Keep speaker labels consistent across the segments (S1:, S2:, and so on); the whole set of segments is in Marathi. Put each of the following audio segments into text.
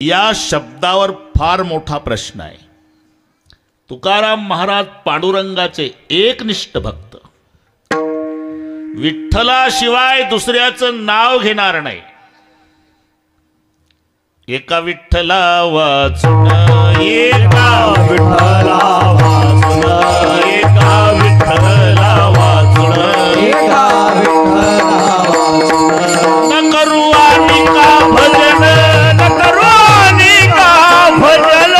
S1: या शब्दावर फार मोठा प्रश्न आहे. तुकाराम महाराज पांडुरंगाचे एकनिष्ठ भक्त, विठ्ठलाशिवाय दुसऱ्याचं नाव घेणार नाही. एका विठ्ठला वाचून, एका विठ्ठला वाचून, एका विठ्ठला वाचून, एका विठ्ठला वाचून, न करू आणि का भजन, न करू आणि का भजन,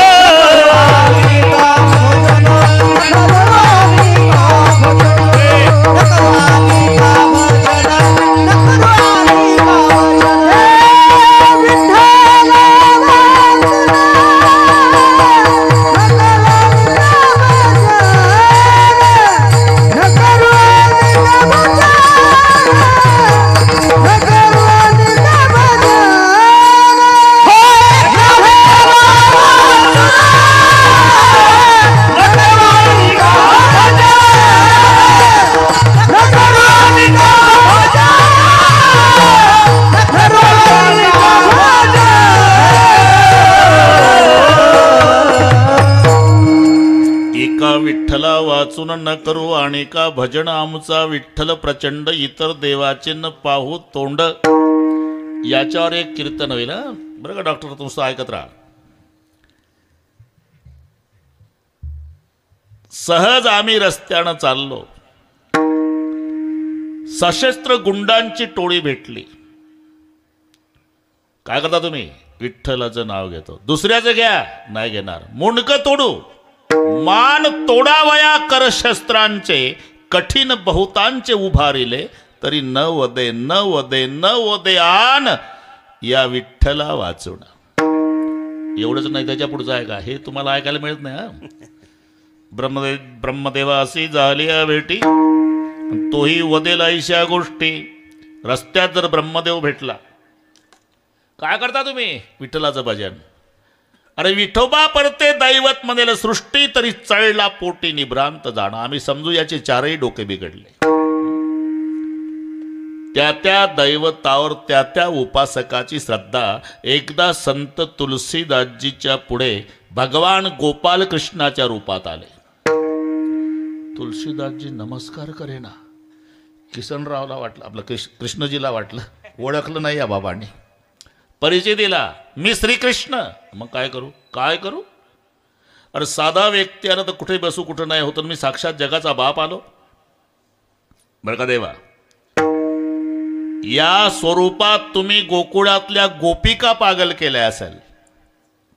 S1: विठ्ठला वाचून न करू आणि का भजन आमचा विठ्ठल प्रचंड, इतर देवाचे न पाहू तोंड. याच्यावर एक कीर्तन होईल बरं का डॉक्टर, तुमचं ऐकत राहा. सहज आम्ही रस्त्यानं चाललो, सशस्त्र गुंडांची टोळी भेटली. काय करता तुम्ही? विठ्ठलाचं नाव घेतो. दुसऱ्याचं घ्या, नाही घेणार. मुंडकं तोडू, मान तोडावया कर शस्त्रांचे, कठीण बहुतांचे उभारिले, तरी न वदे न वदे न वदे आन या विठ्ठला वाचून. एवढंच नाही, त्याच्या पुढचं आहे का हे तुम्हाला ऐकायला मिळत नाही. ब्रह्मदेवा अशी झाली भेटी, तोही वदेल ऐशा गोष्टी. रस्त्यात जर ब्रह्मदेव भेटला, काय करता तुम्ही? विठ्ठलाचं भजन. अरे विठोबा परते दैवत म्हणेल सृष्टी, तरी चळला पोटी निभ्रांत जाणं. आम्ही समजू याचे चारही डोके बिघडले. त्या त्या दैवतावर त्या त्या उपासकाची श्रद्धा. एकदा संत तुलसीदासजीच्या पुढे भगवान गोपाल कृष्णाच्या रूपात आले. तुलसीदासजी नमस्कार करेना. किसनरावला वाटलं, आपलं कृष्णजीला वाटलं, ओळखलं नाही या बाबांनी. परिचय दिला, मी श्रीकृष्ण. मग काय करू, काय करू? अरे साधा व्यक्ती आला तर कुठे बसू, कुठं नाही होतं. मी साक्षात जगाचा बाप आलो. बरं का देवा, या स्वरूपात तुम्ही गोकुळातल्या गोपिका पागल केल्या असेल,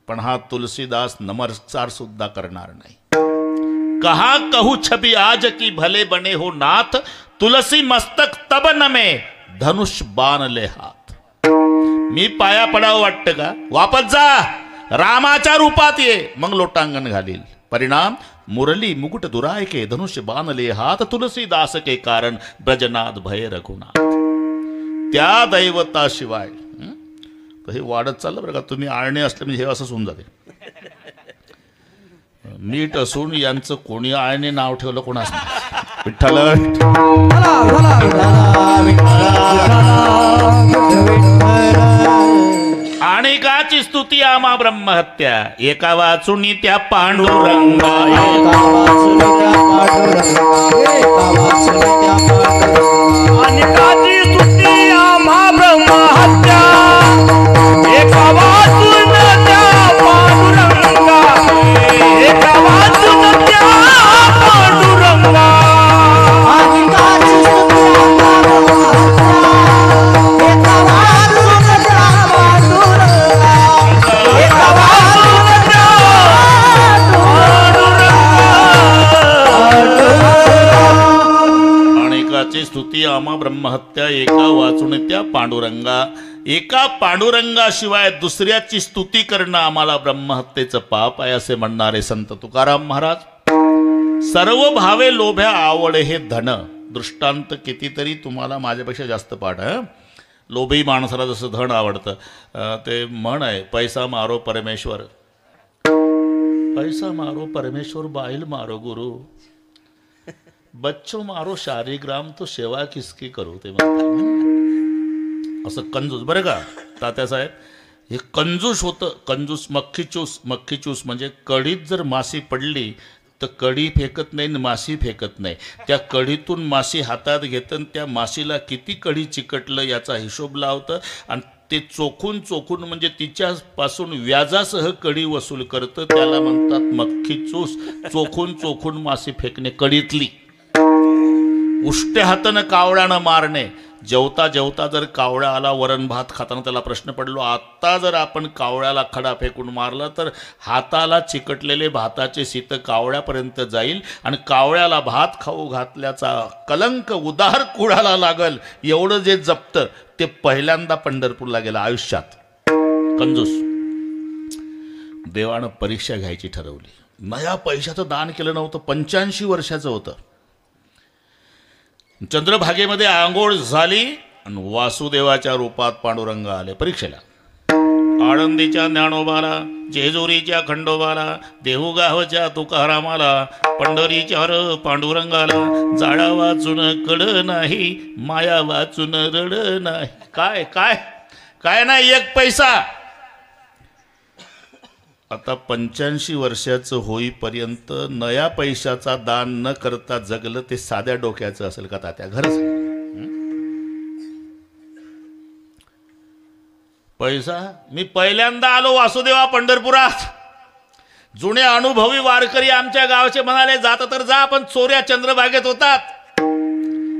S1: पण हा तुलसीदास नमस्कार सुद्धा करणार नाही. कहा कहू छबी आज की भले बने हो नाथ, तुलसी मस्तक तब नमे धनुष बाण ले हाथ. मी पाया पडावं वाटतं का? वापस जा, रामाच्या रूपात ये, मग लोटांगण घालील. परिणाम मुरली मुकुट दुराय के, धनुष्य बाणले हात, तुलसीदास के कारण ब्रजनाथ भय रघुनाथ. त्या दैवताशिवाय हे वाढत चाललं बरं का. तुम्ही आळणे असले म्हणजे हे असंच होऊन जाते. नीट असून यांचं कोणी आळणे नाव ठेवलं कोणास नाही. विठ्ठल अनेकाची स्तुती आम्हा ब्रह्महत्या, एका वाचुनी त्या पांडुरंगा. अनेकाची स्तुती आम्हा ब्रह्महत्या, एका वाचून त्या पांडुरंगा, एका वाचून त्या पांडुरंगा. स्तुती आम्हा ब्रह्महत्या, एका वाचून त्या पांडुरंगा. एका पांडुरंगाशिवाय दुसऱ्याची स्तुती करणं आम्हाला ब्रह्महत्येचं पाप आहे, असे म्हणणारे संत तुकाराम महाराज. सर्व भावे लोभ्या आवडे हे धन. दृष्टांत कितीतरी तुम्हाला माझ्यापेक्षा जास्त पाठ आहे. लोभी माणसाला जसं धन आवडतं, ते म्हण आहे, पैसा मारो परमेश्वर, पैसा मारो परमेश्वर, बाईल मारो गुरु, बच्चो मारो शारीग्राम, तो सेवा किसकी करू. ते म्हणतात असं कंजूस. बरं का तात्यासाहेब, हे कंजूस होतं. कंजूस मक्खीचूस म्हणजे कढीत जर माशी पडली तर कढी फेकत नाही, माशी फेकत नाही. त्या कढीतून माशी हातात घेतं आणि त्या माशीला किती कढी चिकटलं याचा हिशोब लावतं आणि ते चोखून म्हणजे तिच्यापासून व्याजासह कढी वसूल करतं. त्याला म्हणतात मक्खीचूस. चोखून माशी फेकणे कढीतली. उष्ट्या हातानं कावळ्यानं मारणे. जेवता जर कावळा आला वरण भात खाताना त्याला प्रश्न पडलो, आत्ता जर आपण कावळ्याला खडा फेकून मारला तर हाताला चिकटलेले भाताचे शीत कावळ्यापर्यंत जाईल आणि कावळ्याला भात खाऊ घातल्याचा कलंक उदार कुळाला लागल. एवढं जे जपतं ते पहिल्यांदा पंढरपूरला गेलं आयुष्यात. कंजूस. देवानं परीक्षा घ्यायची ठरवली. नया पैशाचं दान केलं नव्हतं. 85 वर्षाचं होतं. चंद्रभागेमध्ये आंघोळ झाली आणि वासुदेवाच्या रूपात पांडुरंग आले परीक्षेला. आळंदीच्या ज्ञानोबाला, जेजुरीच्या खंडोबाला, देहुगावच्या तुकारामाला, पंढरीच्या पांडुरंगाला, जाळा वाचून कड नाही, माया वाचून रड नाही. काय काय काय नाही, एक पैसा. आता 85 वर्षाचं होईपर्यंत नया पैशाचा दान न करता जगलं ते साध्या डोक्याचं असेल का तात्या? घरच पैसा. मी पहिल्यांदा आलो वासुदेवा पंढरपुरात. जुने अनुभवी वारकरी आमच्या गावचे म्हणाले, जात तर जा पण चोऱ्या चंद्रभागेत होतात,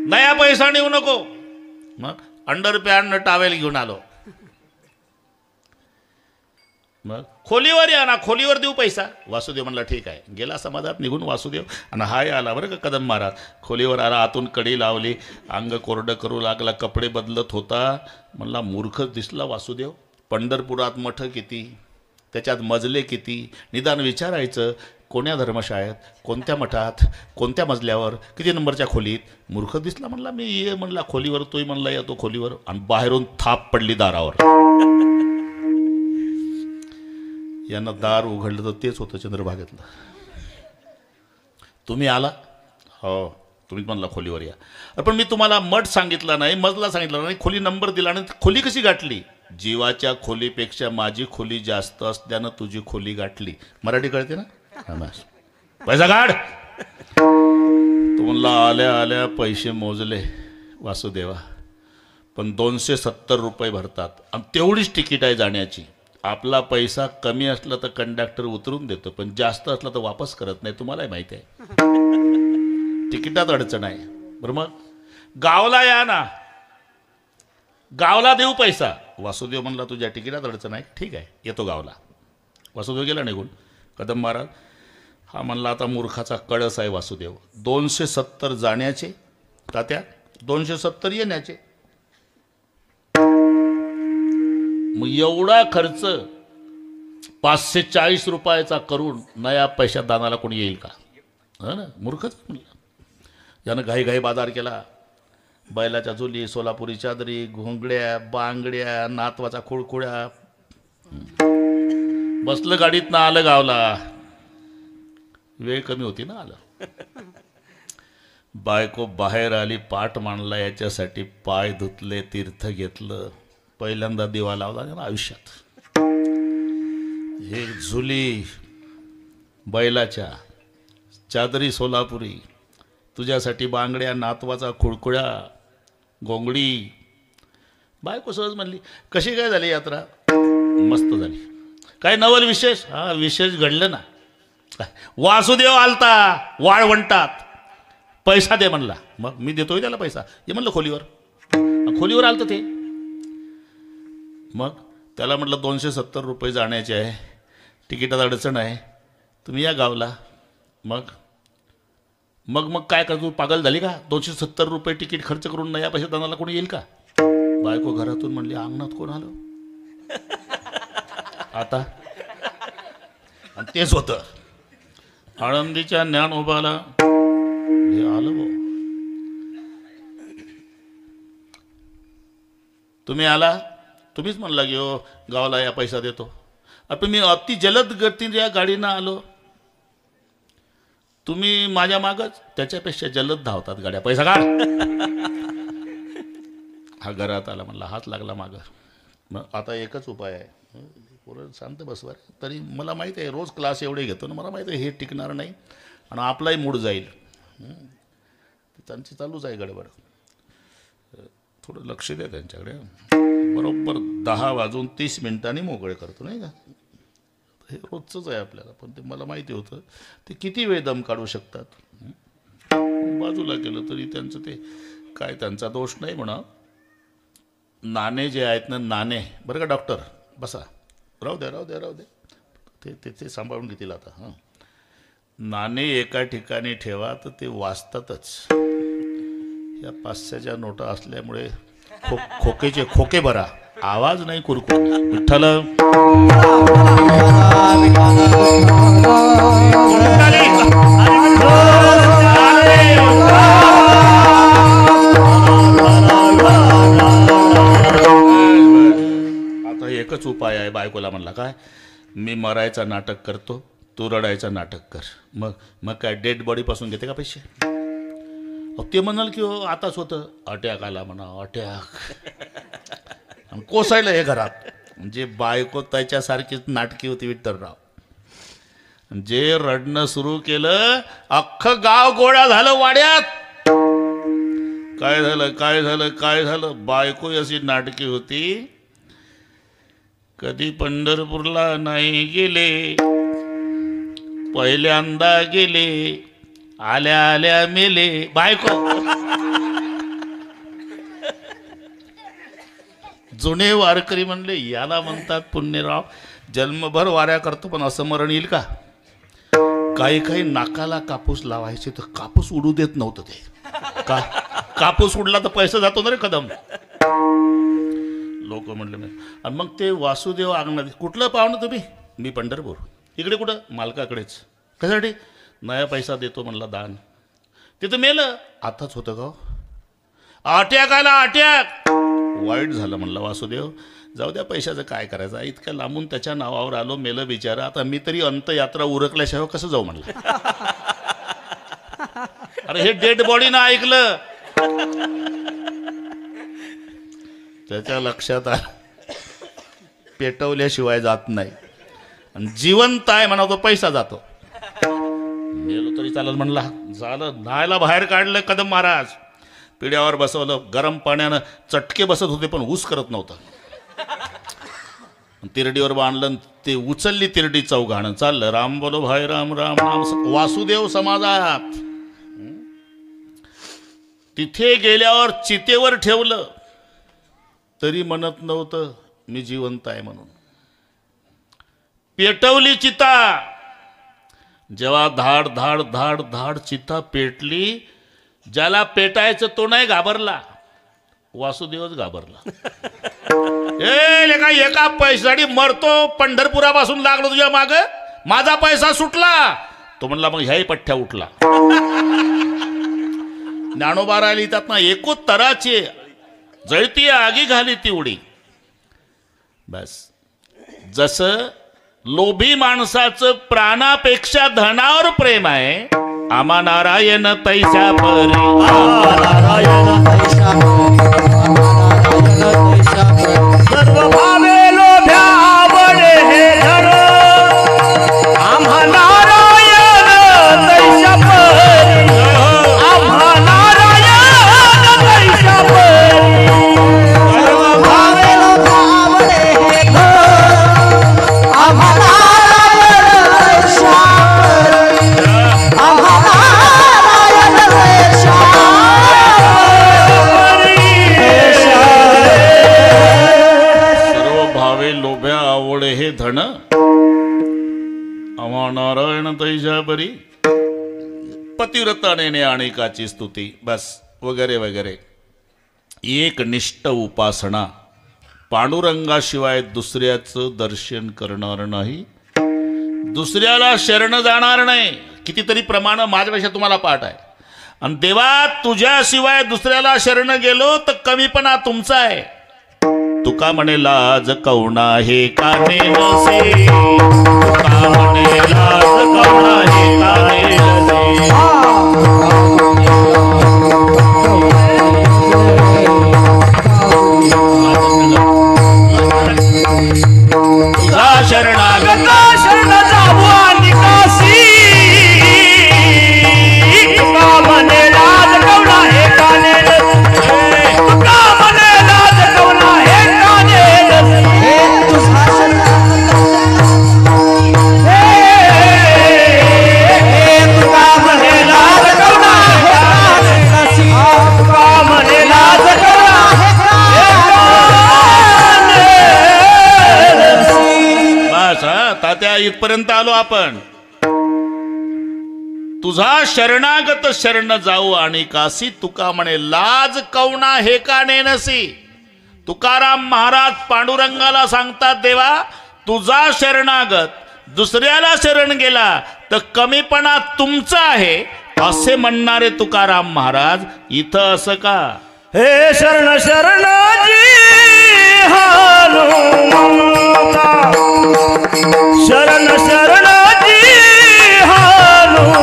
S1: नया पैसा नेऊ नको. मग अंडरपॅन्ट टावेल घेऊन आलो. मग खोलीवर या ना, खोलीवर देऊ पैसा. वासुदेव म्हणला ठीक आहे. गेला समाजात निघून वासुदेव आणि हाय आला बरं का कदम महाराज. खोलीवर आला, आतून कडी लावली, अंग कोरडं करू लागला, कपडे बदलत होता. म्हणला मूर्ख दिसला वासुदेव. पंढरपुरात मठ किती, त्याच्यात मजले किती, निदान विचारायचं कोण्या धर्मशाळेत, कोणत्या मठात, कोणत्या मजल्यावर, किती नंबरच्या खोलीत. मूर्ख दिसला. म्हणला मी ये म्हणला खोलीवर. तोही म्हणला येतो खोलीवर. आणि बाहेरून थाप पडली दारावर. यांना दार उघडलं तर तेच होतं चंद्रभागेतलं. तुम्ही आला? हो. तुम्ही म्हणला खोलीवर या. पण मी तुम्हाला मठ सांगितला नाही, मजला सांगितला नाही, खोली नंबर दिला नाही. खोली कशी गाठली? जीवाच्या खोलीपेक्षा माझी खोली जास्त असल्यानं तुझी खोली गाठली. मराठी कळते ना? पैसा काढ. तो म्हणला आल्या आल्या पैसे मोजले वासुदेवा, पण 270 रुपये भरतात आणि तेवढीच तिकीट आहे जाण्याची. आपला पैसा कमी असला तर कंडक्टर उतरून देतो, पण जास्त असला तर वापस करत नाही. तुम्हालाही माहिती आहे. तिकिटात अडचण आहे. बरं मग गावला या ना, गावला देऊ पैसा. वासुदेव म्हणला तुझ्या तिकिटात अडचण आहे, ठीक आहे येतो गावला. वासुदेव गेला निघून. कदम महाराज हा म्हणला आता मूर्खाचा कळस आहे वासुदेव. 270 जाण्याचे तात्या, 270 येण्याचे. मग एवढा खर्च 540 रुपयाचा करून नया पैशात दानाला कोणी येईल का? हा ना, मूर्खच म्हणलं. यानं घाई बाजार केला. बैलाच्या झुली, सोलापुरी चादरी, घोंगड्या, बांगड्या, नातवाचा खुळखुळ्या. बसलं गाडीत ना आलं गावला. वेळ कमी होती ना. आलं. बायको बाहेर आली, पाठ मांडला याच्यासाठी, पाय धुतले, तीर्थ घेतलं. पहिल्यांदा दिवा लावला ना आयुष्यात. हे झुली बैलाच्या, चादरी सोलापुरी, तुझ्यासाठी बांगड्या, नातवाचा खुळखुळ्या, गोंगडी. बायको सहज म्हणली कशी काय झाली यात्रा? मस्त झाली. काय नवल विशेष? हा विशेष घडलं ना. वासुदेव आलता वाळवंटात, पैसा दे म्हणला. मग मी देतोय त्याला पैसा. ये म्हणलं खोलीवर. खोलीवर आलतं ते. मग त्याला म्हटलं 270 रुपये जाण्याचे आहे, तिकिटात अडचण आहे, तुम्ही या गावला. मग मग मग काय कर, तू पागल झाली का? 270 रुपये तिकीट खर्च करून नया पैसे दानाला कोणी येईल का? बायको घरातून म्हणली अंगणात कोण आलं आता? आणि तेच होतं. आळंदीच्या ज्ञानोबाला आलं भाऊ. तुम्ही आला, तुम्हीच म्हणला की हो गावाला या पैसा देतो. आपण मी अति जलद गतीने या गाडीनं आलो, तुम्ही माझ्या मागच त्याच्यापेक्षा जलद धावतात गाड्या. पैसा काढ. हा घरात आला, म्हणला हात लागला मागं. मग आता एकच उपाय आहे, पोरं शांत बसवा. तरी मला माहीत आहे रोज क्लास एवढे घेतो ना, मला माहीत आहे हे टिकणार नाही आणि आपलाही मूड जाईल. त्यांची चालूच आहे गडबड. थोडं लक्ष द्या त्यांच्याकडे. बरोबर 10:30 मोकळे करतो नाही का. हे रोजचंच आहे आपल्याला, पण ते मला माहिती होतं ते किती वेळ दम काढू शकतात. बाजूला केलं तरी त्यांचं ते काय, त्यांचा दोष नाही म्हणा. नाणे जे आहेत ना, नाणे बरं का डॉक्टर, बसा, राहू द्या ते सांभाळून घेतील आता. हां, नाणे एका ठिकाणी ठेवा तर ते वाचतातच. या 500च्या नोटा असल्यामुळे खोकेचे खोके भरा, आवाज नाही कुरकुर. विठ्ठल आता एकच उपाय आहे. बायकोला म्हणला काय, मी मरायचं नाटक करतो, तू रडायचं नाटक कर. मग काय डेड बॉडी पासून घेते का पैसे? ते म्हणाल की हो आताच होतं, अटॅक आला म्हणा, अटॅक कोसायला हे घरात. म्हणजे बायको त्याच्यासारखीच नाटकी होती विठ्ठलराव. जे रडणं सुरू केलं, अख्खं गाव गोळा झालं वाड्यात. काय झालं? बायको अशी नाटकी होती. कधी पंढरपूरला नाही गेले, पहिल्यांदा गेले, आल्या मेले. बायको जुने वारकरी म्हणले याला म्हणतात पुण्यराव, जन्मभर वाऱ्या करतो पण असं मरण येईल का? काही नाकाला कापूस लावायचे तर कापूस उडू देत नव्हतं ते. कापूस उडला तर पैसा जातो ना रे कदम. लोक म्हणले. आणि मग ते वासुदेव आगनाथ, कुठलं पाहुणं तुम्ही? मी पंढरपूर. इकडे कुठं? मालकाकडेच. कशासाठी? नया पैसा देतो म्हणला दान. तिथं मेलं. आताच होतं का? अटॅक आला, अटॅक. वाईट झालं म्हणलं वासुदेव, जाऊ द्या, पैशाचं काय करायचं, इतक्या लांबून त्याच्या नावावर आलो, मेलं बिचारा, आता मी तरी अंतयात्रा उरकल्याशिवाय कसं जाऊ म्हणलं. अरे हे डेड बॉडीनं ऐकलं, त्याच्या लक्षात आलं पेटवल्याशिवाय जात नाही. आणि जिवंत आहे म्हणा तो पैसा जातो. मेलो तरी चालत म्हणला. झालं, न्हायला बाहेर काढलं कदम महाराज, पिढ्यावर बसवलं, गरम पाण्यानं चटके बसत होते पण ऊस करत नव्हता. तिरडीवर बांधलं, ते उचलली तिरडी चौघाणं, चाललं राम बोलो भाई राम राम राम. वासुदेव समाजात. तिथे गेल्यावर चितेवर ठेवलं तरी म्हणत नव्हतं मी जिवंत आहे म्हणून. पेटवली चिता. जेव्हा धाड धाड धाड धाड चिता पेटली, ज्याला पेटायचं तो नाही घाबरला, वासुदेवच घाबरला. एका पैशासाठी मरतो, पंढरपुरापासून लागलो तुझ्या माग, माझा पैसा सुटला. तो म्हणला मग ह्याही पठ्ठ्या उठला. ज्ञानोबा लिहितात ना, एको तराचे जळती आगी घाली ती उडी. बस जसं लोभी माणसाचं प्राणापेक्षा धनावर प्रेम आहे, आमा नारायण तैसा परी, सर्व भावे लोभ्या आवडे हे धन, आम्हा नारायण तैसा परी, आम्हा नारायण तैसा परी, सर्व भावे लोभ्या आवडे हे धन, आम्हा नारायण तैसा परी, आम्हा नारायण तैसा लोभ्या आवडे हे धन, आम्हा नारायण तैसा परी, पतिव्रताने अनेकाची स्तुती. बस वगैरे वगैरे. एक निष्ठ उपासना, पांडुरंगाशिवाय दुसऱ्याचं दर्शन करणार नाही, दुसऱ्याला शरण जाणार नाही. कितीतरी प्रमाण माझ्यापेक्षा तुम्हाला पाठ आहे. आणि देवा तुझ्याशिवाय दुसऱ्याला शरण गेलो तर कमीपणा तुमचा आहे. तुका म्हणे लाज कवणा हे काने नसे, तुका म्हणे लाज कवणा हे काने नसे. तात्या इथपर्यंत आलो आपण. तुझा शरणागत शरण जाऊ आणि कासी, तुका म्हणे लाज कवना हे का नेनसी. तुकाराम महाराज पांडुरंगाला सांगतात, देवा तुझा शरणागत दुसऱ्याला शरण गेला तर कमीपणा तुमचा आहे असे म्हणणारे तुकाराम महाराज इथं असं का.
S2: हे शरण शरणाजी हनुमंता, शरण शरणाजी हनुमंता,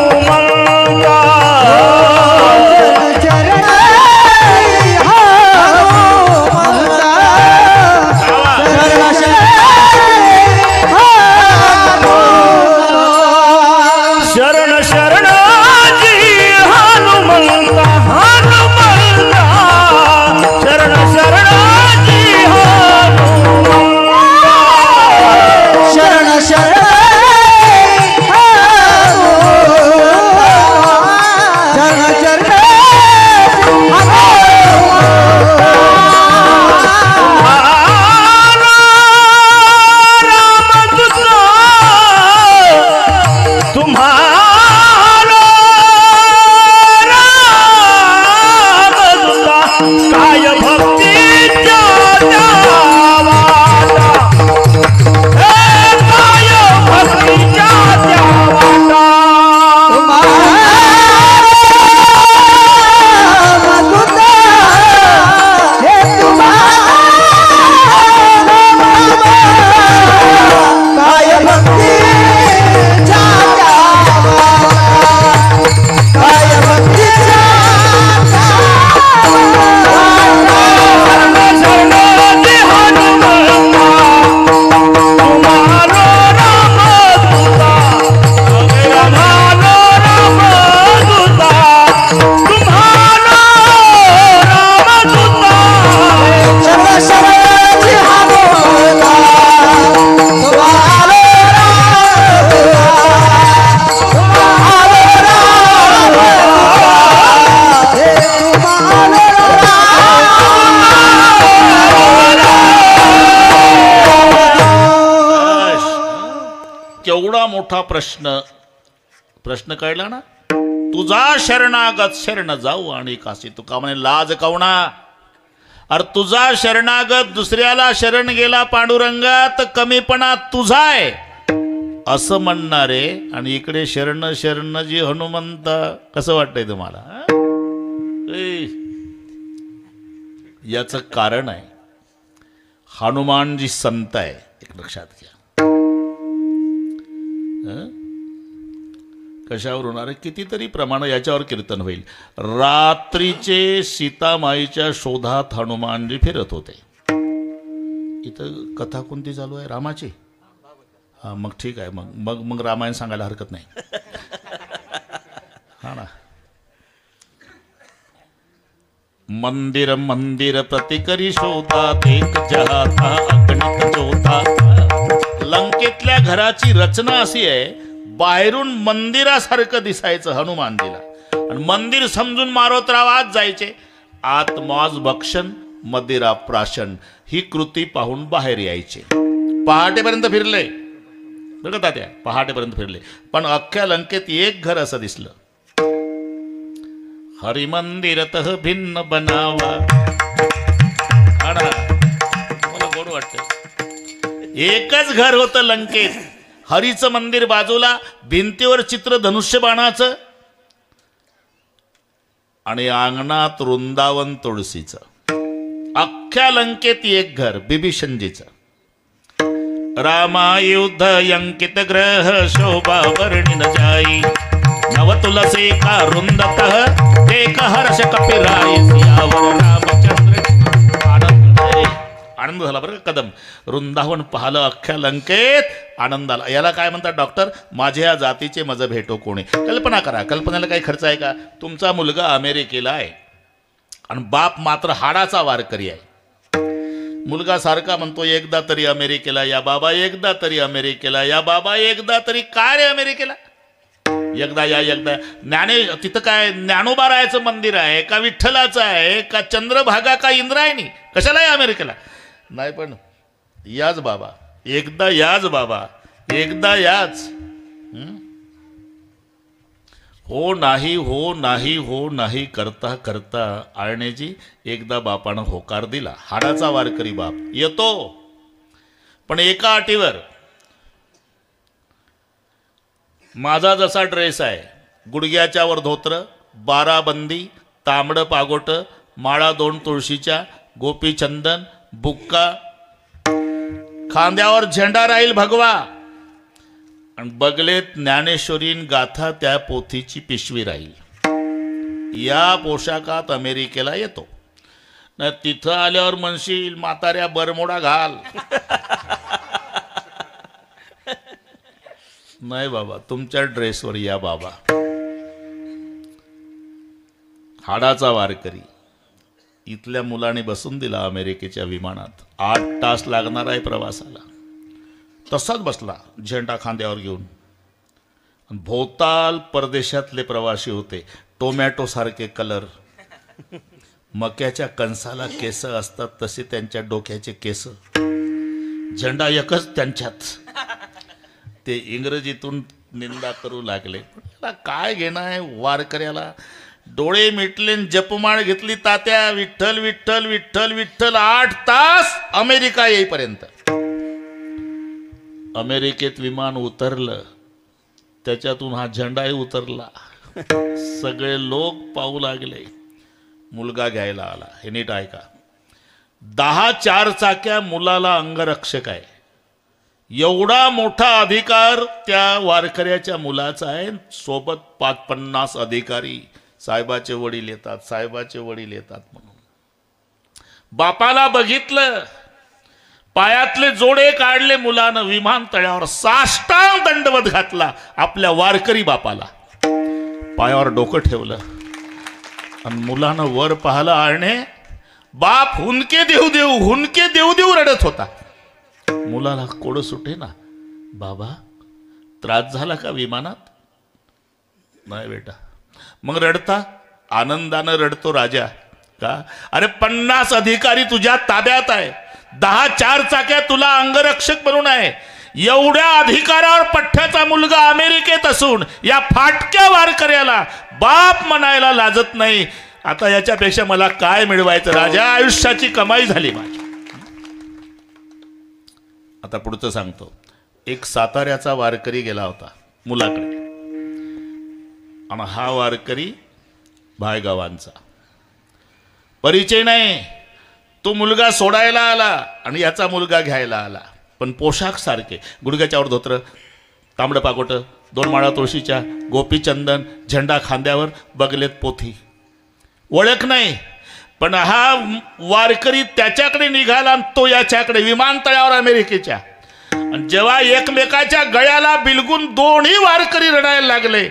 S2: शरण शरणाजी हनुमंता, हनुमंता, शरण शरणाजी हनुमंता, शरण
S1: केवढा मोठा प्रश्न कळला ना. तुझा शरणागत शरण जाऊ आणि काशी, तुका म्हणे लाज कवना. अरे तुझा शरणागत दुसऱ्याला शरण गेला पांडुरंगात कमीपणा तुझा आहे असं म्हणणारे आणि इकडे शरण शरण जी हनुमंत. कसं वाटतंय तुम्हाला. याचं कारण आहे हनुमानजी संत आहे, एक लक्षात घ्या. कशावर होणार आहे कितीतरी प्रमाण याच्यावर कीर्तन होईल. रात्रीचे सीतामाईच्या शोधात हनुमानजी फिरत होते. इथं कथा कोणती चालू आहे रामाची. हा मग ठीक आहे, मग मग मग रामायण सांगायला हरकत नाही. हा ना. मंदिर मंदिर प्रतिकरी शोधात एक जहाता अगणित जोता. लंकेतल्या घराची रचना अशी आहे, बाहेरून मंदिरासारखं दिसायचं हनुमानजीला आणि मंदिर समजून मारोतराव आत जायचे. आत मॉज भक्षण मदिरा प्राशन ही कृती पाहून बाहेर यायचे. पहाटेपर्यंत फिरले बघा तात्या, पहाटेपर्यंत फिरले पण अख्ख्या लंकेत एक घर असं दिसलं. हरिमंदिरतः भिन्न बनावा. मला गोड वाटतं. एकच घर होतं लंकेत, हरीचं मंदिर बाजूला, भिंतीवर चित्र धनुष्यबाणाचं आणि अंगणात वृंदावन तुळशीचं. अख्ख्या लंकेत एक घर बिभीषणजीचं. रामायुद्ध अंकित ग्रह शोभा वर्णिन जाई. नव तुलसी का रुंदतः देख हर्ष कपिराई. सियावर रामचंद्र आनंद झाला बरं का. कदम वृंदावन पाहिलं अख्ख्या लंकेत, आनंद आला. याला काय म्हणतात डॉक्टर, माझ्या जातीचे मज भेटो कोणी. कल्पना करा, कल्पनेला काही खर्च आहे का. तुमचा मुलगा अमेरिकेला आहे आणि बाप मात्र हाडाचा वारकरी आहे. मुलगा सारखा म्हणतो एकदा तरी अमेरिकेला या बाबा, एकदा तरी अमेरिकेला या बाबा, एकदा तरी. काय रे अमेरिकेला, एकदा या एकदा. तिथं काय ज्ञानोबारायाचं मंदिर आहे का, विठ्ठलाचं आहे का, चंद्रभागा का इंद्रायणी, कशाला या अमेरिकेला. नाही पण याच बाबा, एकदा याच बाबा, एकदा याच हो नाही हो नाही हो नाही करता करता आळणेजी एकदा बापानं होकार दिला. हाडाचा वारकरी बाप येतो, पण एका अटीवर. माझा जसा ड्रेस आहे, गुडघ्याच्या वर धोत्र, 12 बंदी, तांबडं पागोट, माळा 2 तुळशीच्या, गोपीचंदन, बुक्का, खांद्यावर झेंडा राहील भगवा, आणि बगलेत ज्ञानेश्वरीन गाथा त्या पोथीची पिशवी राहील. या पोशाखात अमेरिकेला येतो. न तिथं आल्यावर म्हणशील म्हाताऱ्या बरमोडा घाल. नाही बाबा, तुमच्या ड्रेसवर या बाबा. हाडाचा वारकरी इथल्या मुलाने बसून दिला अमेरिकेच्या विमानात. 8 तास लागणार आहे प्रवासाला. तसाच बसला झेंडा खांद्यावर घेऊन. भोवताल परदेशातले प्रवासी होते, टोमॅटो सारखे कलर, मक्याच्या कणसाला केस असतात तसे त्यांच्या डोक्याचे केस, झेंडा एकच त्यांच्यात. ते इंग्रजीतून निंदा करू लागले. पण काय घेणं आहे वारकऱ्याला. डोळे मिटले, जपमाळ घेतली तात्या, विठ्ठल विठ्ठल विठ्ठल विठ्ठल. 8 तास अमेरिका येईपर्यंत. अमेरिकेत विमान उतरलं, त्याच्यातून हा झेंडाही उतरला. सगळे लोक पाहू लागले. मुलगा घ्यायला आला. हे नीट ऐका. 10 4 चाक्या मुलाला अंगरक्षक आहे. एवढा मोठा अधिकार त्या वारकऱ्याच्या मुलाचा आहे. सोबत 50 अधिकारी. साहेबाचे वडील येतात, साहेबाचे वडील येतात म्हणून. बापाला बघितलं, पायातले जोडे काढले मुलानं, विमानतळावर साष्टांग दंडवत घातला आपल्या वारकरी बापाला. पायावर डोकं ठेवलं आणि मुलानं वर पाहिलं. आळणे बाप हुनके देऊ देऊ, हुनके देऊ देऊ रडत होता. मुलाला कोड सुटे ना. बाबा त्रास झाला का विमानात? नाही बेटा. मग रडता? आनंदानं रडतो राजा. का? अरे 50 अधिकारी तुझ्या ताब्यात आहे, 10 4 चाक्या तुला अंगरक्षक म्हणून आहे. एवढ्या अधिकारावर पठ्ठ्याचा मुलगा अमेरिकेत असून या फाटक्या वारकऱ्याला बाप म्हणायला लाजत नाही. आता याच्यापेक्षा मला काय मिळवायचं राजा? आयुष्याची कमाई झाली माझी. आता पुढचं सांगतो. एक साताऱ्याचा वारकरी गेला होता मुलाकडे, आणि हा वारकरी भायगावांचा. परिचय नाही. तो मुलगा सोडायला आला आणि याचा मुलगा घ्यायला आला. पण पोशाख सारखे, गुडघ्याच्यावर धोत्र, तांबडं पाकोट, 2 माळा तुळशीच्या, गोपीचंदन, झेंडा खांद्यावर, बगलेत पोथी. ओळख नाही. पण हा वारकरी त्याच्याकडे निघाला आणि तो याच्याकडे, विमानतळावर अमेरिकेच्या. आणि जेव्हा एकमेकाच्या गळ्याला बिलगून दोन्ही वारकरी रडायला लागले.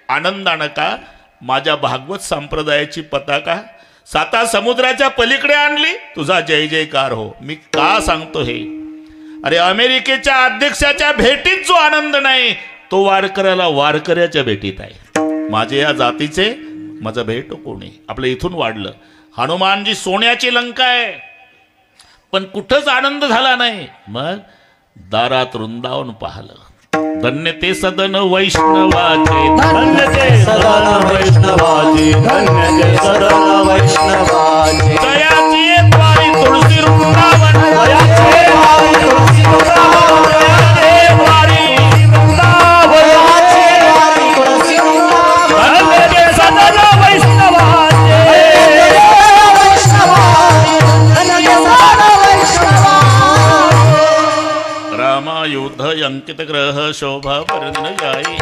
S1: आनंदानं का? माझ्या भागवत संप्रदायाची पताका 7 समुद्राच्या पलीकडे आणली, तुझा जय जयकार हो. मी का सांगतो हे? अरे अमेरिकेच्या अध्यक्षाच्या भेटीत जो आनंद नाही, तो वारकऱ्याला वारकऱ्याच्या भेटीत आहे. माझे या जातीचे माझं भेट कोणी. आपलं इथून वाढलं. हनुमानजी सोन्याची लंका आहे, पण कुठंच आनंद झाला नाही. मग दारात वृंदावन पाहलं. धन्य ते सदन वैष्णवाचे,
S2: धन्य ते सदन वैष्णवाचे, धन्य ते सदन वैष्णवाचे.
S1: जयाची द्वारी तुळशी वृंदावन,
S2: जयाचे द्वारी तुळशी वृंदावन, जयाचे द्वारी वृंदावन, जयाचे द्वारी तुळशी वृंदावन. धन्य ते सदन वैष्णवाचे, धन्य ते सदन वैष्णवाचे.
S1: रामायुध अंकित ग्रह शोभा वर्णन जाई,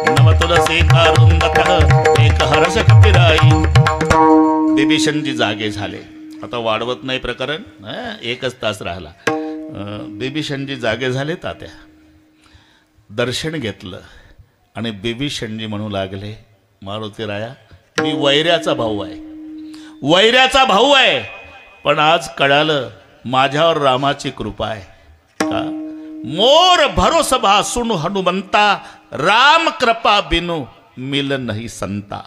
S1: नव तुलसी कारुंदतः एक हर्ष कपिराई. बिभीषणजी जागे झाले. आता वाढवत नाही प्रकरण, 1च तास राहिला. बिभीषणजी जागे झाले. तात्या दर्शन घेतलं आणि बिभीषणजी म्हणू लागले, मारुतीराया मी वैऱ्याचा भाऊ आहे, वैऱ्याचा भाऊ आहे. पण आज कळालं माझ्यावर रामाची कृपा आहे. का? मोर भरोस भासुन हनुमंता, राम कृपा बिनु मिल नाही संता.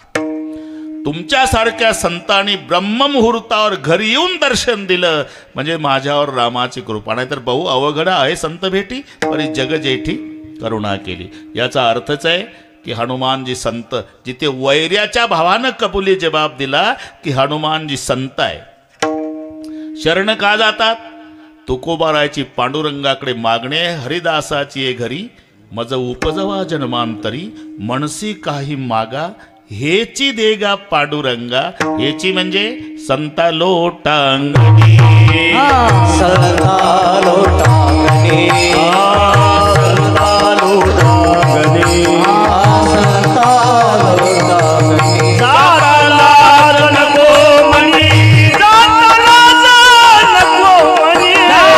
S1: तुमच्यासारख्या संतांनी ब्रह्ममुहूर्तावर घरी येऊन दर्शन दिलं म्हणजे माझ्यावर रामाची कृपा. नाही तर बहु अवघड आहे संत भेटी, परी जग जेठी करुणा केली. याचा अर्थच आहे की हनुमानजी संत, जिथे वैर्याच्या भावानं कबुली जबाब दिला की हनुमानजी संत आहे. शरण का जातात? तुकोबारायची पांडुरंगाकडे मागणे हरिदासाची ये घरी, मज उपजवा जन्मांतरी, मनसी काही मागा हेची देगा पांडुरंगा. हेची म्हणजे संता लोटांगणी.
S2: संता लोटांगणी, संता लोटांगणी, संता लोटांगणी.
S3: जाता लाज नको मनी, जाता लाज नको मनी.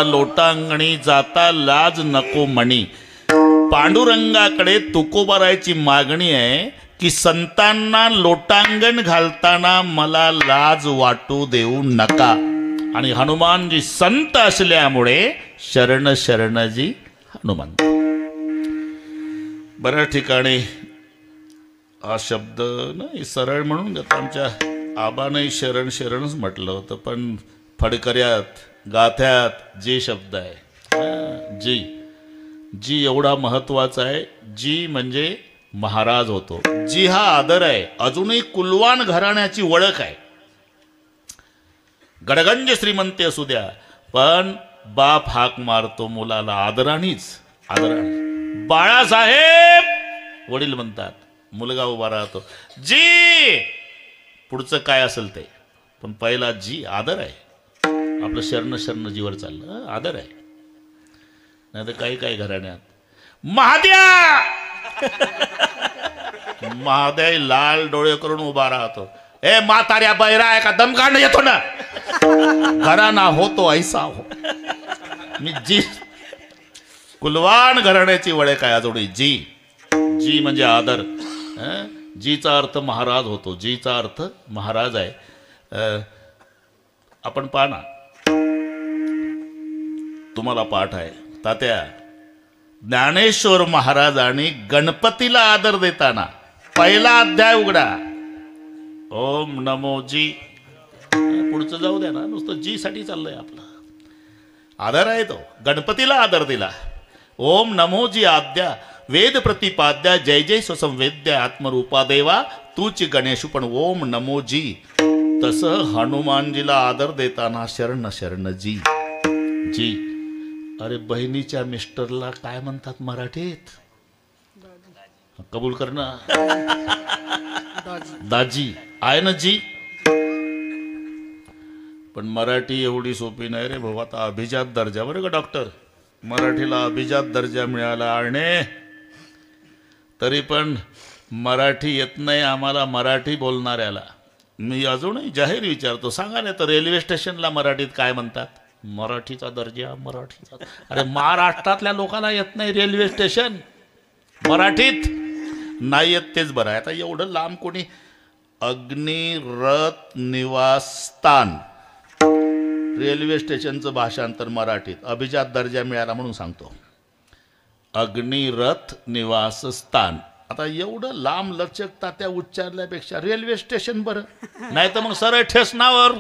S1: लोटांगणी जाता लाज नको मणी. पांडुरंगाकडे तुकोबारायची मागणी आहे की संतांना लोटांगण घालताना मला लाज वाटू देऊ नका. आणि हनुमानजी संत असल्यामुळे शरण शरणजी हनुमंत. बऱ्याच ठिकाणी हा शब्द नाही सरळ म्हणून घेत. आमच्या आबाने शरण शरणच म्हटलं होतं, पण फडकऱ्यात गाथ्यात जी शब्द आहे जी, जी एवढा महत्वाचा आहे. जी म्हणजे महाराज होतो. जी हा आदर आहे. अजूनही कुलवान घराण्याची ओळख आहे. गडगंज श्रीमंती असू द्या, पण बाप हाक मारतो मुलाला आदरानेच, आदराने. बाळासाहेब वडील म्हणतात, मुलगा उभा राहतो, जी पुढचं काय असेल ते, पण पहिला जी आदर आहे. आपलं शरण शरण जीवर चाललं आदर आहे. नाही तर काही काही घराण्यात महाद्या महाद्या लाल डोळे करून उभा राहतो. ए म्हाताऱ्या बैरा आहे का, दम काढणं येतो ना, घराणा होतो ऐसा हो. मी जी कुलवान घराण्याची ओळख आहे अजूनही. जी, जी म्हणजे आदर. जीचा अर्थ महाराज होतो. जीचा अर्थ महाराज आहे. आपण पाहा ना, तुम्हाला पाठ आहे तात्या, ज्ञानेश्वर महाराजांनी गणपतीला आदर देताना पहिला अध्याय उघडा, ओम नमो जी. पुढचं जाऊ द्या ना, नुसतं जी साठी चाललंय आपलं. आदर आहे तो. गणपतीला आदर दिला. ओम नमो जी आद्या वेद प्रतिपाद्या जय जय स्वसंवेद्या आत्मरूपा देवा तूच गणेशू. पण ओम नमो जी. तसं हनुमानजीला आदर देताना शरण शरण जी, जी. अरे बहिणीच्या मिस्टरला काय म्हणतात मराठीत? कबूल कर ना, दाजी आहे ना जी. पण मराठी एवढी सोपी नाही रे भाऊ. आता अभिजात दर्जा, बरं का डॉक्टर, मराठीला अभिजात दर्जा मिळाला. आणि तरी पण मराठी येत नाही आम्हाला मराठी बोलणाऱ्याला. मी अजूनही जाहीर विचारतो, सांगा नाही तर रेल्वे स्टेशनला मराठीत काय म्हणतात? मराठीचा दर्जा, मराठीचा. अरे महाराष्ट्रातल्या लोकांना येत नाही रेल्वे स्टेशन मराठीत नाही येत, तेच बरं आहे. आता एवढं लांब कोणी अग्निरथ निवासस्थान रेल्वे स्टेशनचं भाषांतर मराठीत अभिजात दर्जा मिळाला म्हणून सांगतो. अग्निरथ निवासस्थान. आता एवढं लांब लचकता त्या उच्चारल्यापेक्षा रेल्वे स्टेशन बरं, नाही तर मग सरळ ठेसनावर.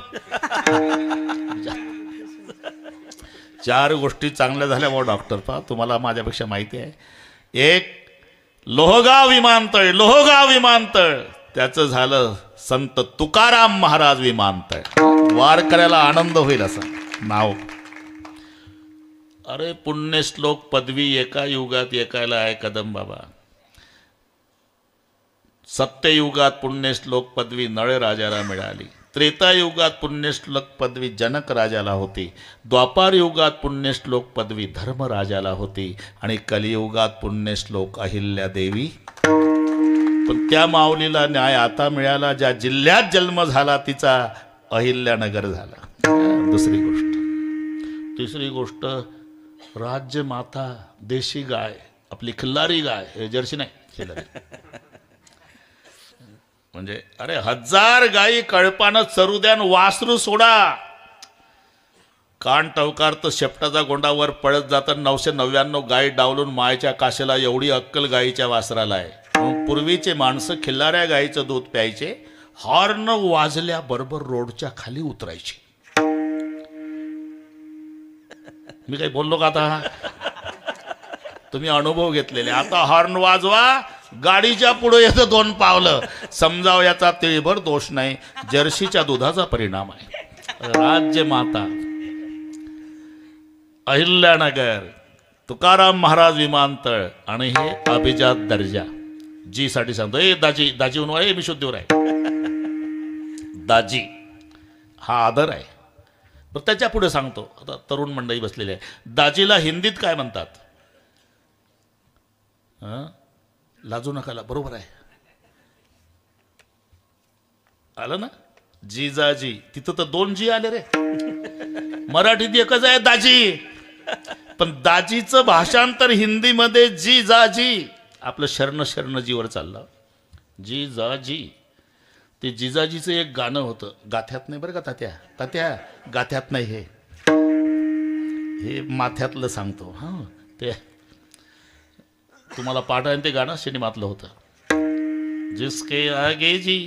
S1: चार गोष्टी चांगल्या झाल्या बा डॉक्टर. पहा तुम्हाला माझ्यापेक्षा माहिती आहे. एक लोहगाव विमानतळ, लोहगाव विमानतळ त्याचं झालं संत तुकाराम महाराज विमानतळ. वारकऱ्याला आनंद होईल असं नाव. अरे पुण्यश्लोक पदवी एका युगात एकायला आहे कदम बाबा. सत्ययुगात पुण्यश्लोक पदवी नळराजाला मिळाली. त्रेतायुगात पुण्यश्लोक पदवी जनक राजाला होती, द्वापार युगात पुण्यश्लोक पदवी धर्मराजाला होती आणि कलियुगात पुण्यश्लोक अहिल्यादेवी. पण त्या माऊलीला न्याय आता मिळाला ज्या जिल्ह्यात जन्म झाला तिचा अहिल्यानगर झाला. दुसरी गोष्ट. तिसरी गोष्ट, राज्यमाता देशी गाय, आपली खिल्लारी गाय, हे जर्सी नाही खिल्लारी. म्हणजे अरे 1000 गायी कळपानं चरू द्यान वासरू सोडा. कान टवकार तर शेपटाचा गोंडावर पळत जातात. 999 गायी डावलून मायच्या काशेला एवढी अक्कल गायीच्या वासराला आहे. पूर्वीचे माणसं खिल्लाऱ्या गायीचं दूध प्यायचे, हॉर्न वाजल्याबरोबर रोडच्या खाली उतरायचे. मी काही बोललो का आता? तुम्ही अनुभव घेतलेले. आता हॉर्न वाजवा, गाडीच्या पुढे येतं 2 पावलं. समजाव याचा तिळभर दोष नाही, जर्सीच्या दुधाचा परिणाम आहे. राज्यमाता अहिल्यानगर, तुकाराम महाराज विमानतळ आणि हे अभिजात दर्जा. जी साठी सांगतो, ए दाजी, दाजी म्हणून आहे, मी शुद्धीवर आहे. दाजी हा आदर आहे. पण त्याच्या पुढे सांगतो, आता तरुण मंडळी बसलेली आहे, दाजीला हिंदीत काय म्हणतात? लाजू नकाला, बरोबर आहे. आलं ना? जिजाजी. तिथं तर 2 जी आले रे. मराठीत एकच आहे दाजी, पण दाजीचं भाषांतर हिंदीमध्ये जिजाजी. आपलं शरण शरणजीवर चाललं, जिजाजी. ते जिजाजीचं एक गाणं होतं, गाथ्यात नाही बरं का तात्या, तात्या गाथ्यात नाही, हे माथ्यातलं सांगतो. हां, ते तुम्हाला पाठ आहे ते गाणं सिनेमातलं होतं. जिसके आगे जी,